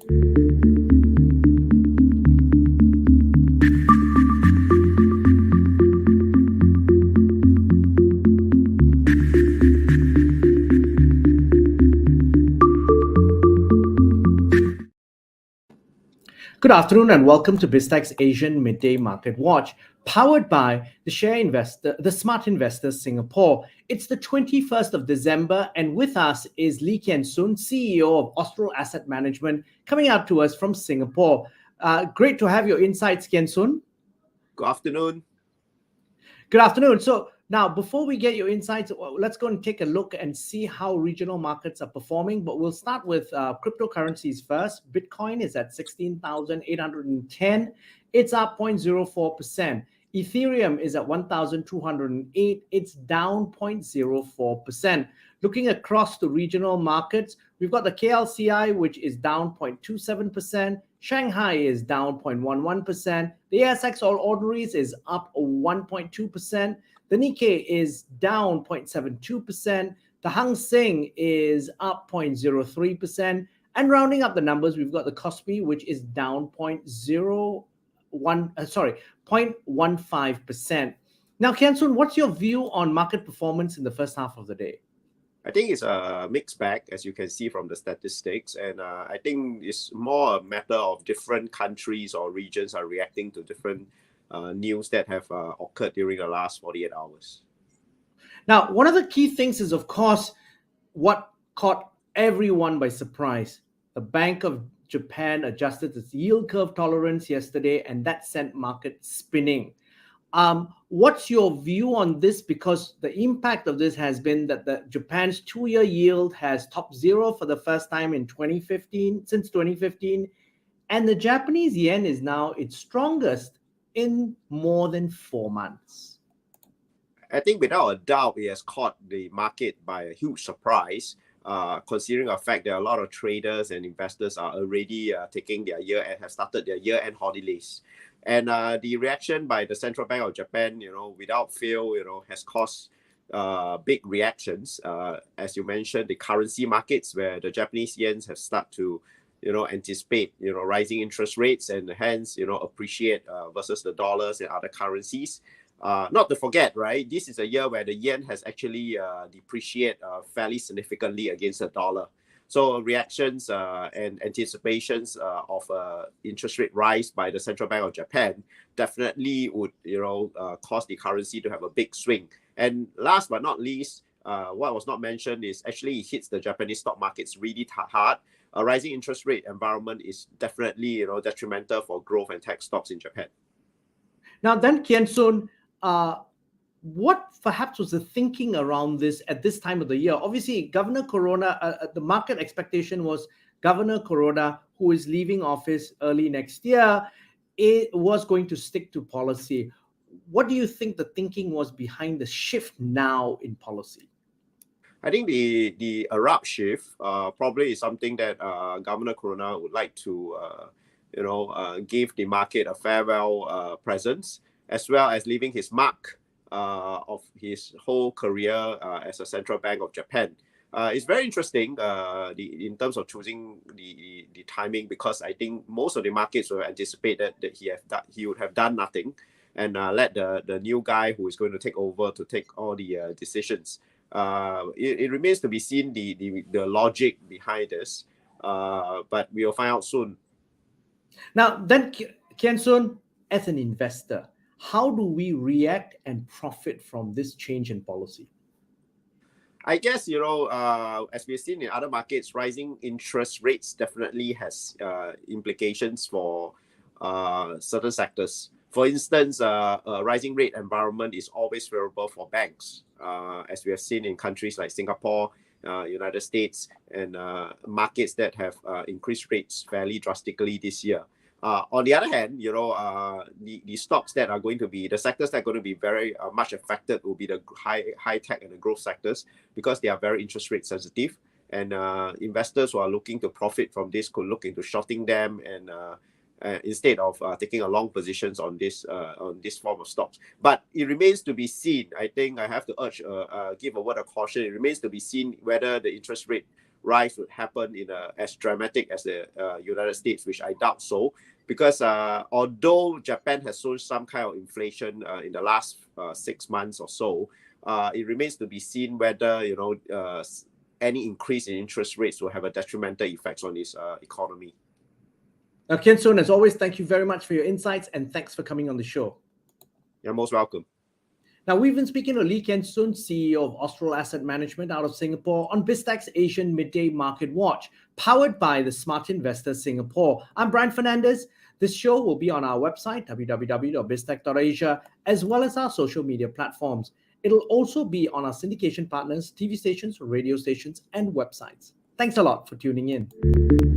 Good afternoon and welcome to BizTech's Asian Midday Market Watch, powered by the Smart Investors Singapore. It's the 21st of December, and with us is Lee Kian Soon, CEO of Astral Asset Management, coming out to us from Singapore. Great to have your insights, Kian Soon. Good afternoon. Good afternoon. So now, before we get your insights, let's go and take a look and see how regional markets are performing. But we'll start with cryptocurrencies first. Bitcoin is at 16,810. It's up 0.04%. Ethereum is at 1,208. It's down 0.04%. Looking across the regional markets, we've got the KLCI, which is down 0.27%. Shanghai is down 0.11%. The ASX All Ordinaries is up 1.2%. The Nikkei is down 0.72%. The Hang Seng is up 0.03%. And rounding up the numbers, we've got the Kospi, which is down 0.15%. Now, Kian Soon, what's your view on market performance in the first half of the day? I think it's a mixed bag, as you can see from the statistics. And I think it's more a matter of different countries or regions are reacting to different news that have occurred during the last 48 hours. Now, one of the key things is, of course, what caught everyone by surprise. The Bank of Japan adjusted its yield curve tolerance yesterday, and that sent markets spinning. What's your view on this? Because the impact of this has been that Japan's 2-year yield has topped zero for the first time in 2015, since 2015, and the Japanese yen is now its strongest in more than 4 months. I think without a doubt, it has caught the market by a huge surprise, considering the fact that a lot of traders and investors are already taking their have started their year-end holidays. And the reaction by the Central Bank of Japan, without fail, has caused big reactions. As you mentioned, the currency markets where the Japanese yens have started to, anticipate, rising interest rates and hence, appreciate versus the dollars and other currencies. Not to forget, right, this is a year where the yen has actually depreciated fairly significantly against the dollar. So reactions and anticipations of interest rate rise by the Central Bank of Japan definitely would, cause the currency to have a big swing. And last but not least, what was not mentioned is actually it hits the Japanese stock markets really hard. A rising interest rate environment is definitely, detrimental for growth and tech stocks in Japan. Now then, Kian Soon, what perhaps was the thinking around this at this time of the year? Obviously, Governor Kuroda, the market expectation was Governor Kuroda, who is leaving office early next year, it was going to stick to policy. What do you think the thinking was behind the shift now in policy? I think the abrupt shift probably is something that Governor Kuroda would like to, give the market a farewell presence, as well as leaving his mark of his whole career as a Central Bank of Japan. It's very interesting in terms of choosing the timing, because I think most of the markets were anticipated that he would have done nothing and let the new guy who is going to take over to take all the decisions. It remains to be seen the logic behind this, but we'll find out soon. Now, then, Kian Soon, as an investor, how do we react and profit from this change in policy? I guess, as we've seen in other markets, rising interest rates definitely has implications for certain sectors. For instance, a rising rate environment is always favorable for banks, as we have seen in countries like Singapore, United States, and markets that have increased rates fairly drastically this year. On the other hand, the stocks that are going to be, the sectors that are going to be very much affected will be the high tech and the growth sectors, because they are very interest rate sensitive. And investors who are looking to profit from this could look into shorting them and instead of taking a long positions on this form of stocks. But it remains to be seen. I think I have to give a word of caution. It remains to be seen whether the interest rate rise would happen in as dramatic as the United States, which I doubt so. Because although Japan has shown some kind of inflation in the last 6 months or so, it remains to be seen whether any increase in interest rates will have a detrimental effects on its economy. Now, Kian Soon, as always, thank you very much for your insights and thanks for coming on the show. You're most welcome. Now, we've been speaking to Lee Kian Soon, CEO of Astral Asset Management out of Singapore, on BizTech's Asian Midday Market Watch, powered by the Smart Investor Singapore. I'm Brian Fernandez. This show will be on our website, www.biztech.asia, as well as our social media platforms. It'll also be on our syndication partners, TV stations, radio stations, and websites. Thanks a lot for tuning in.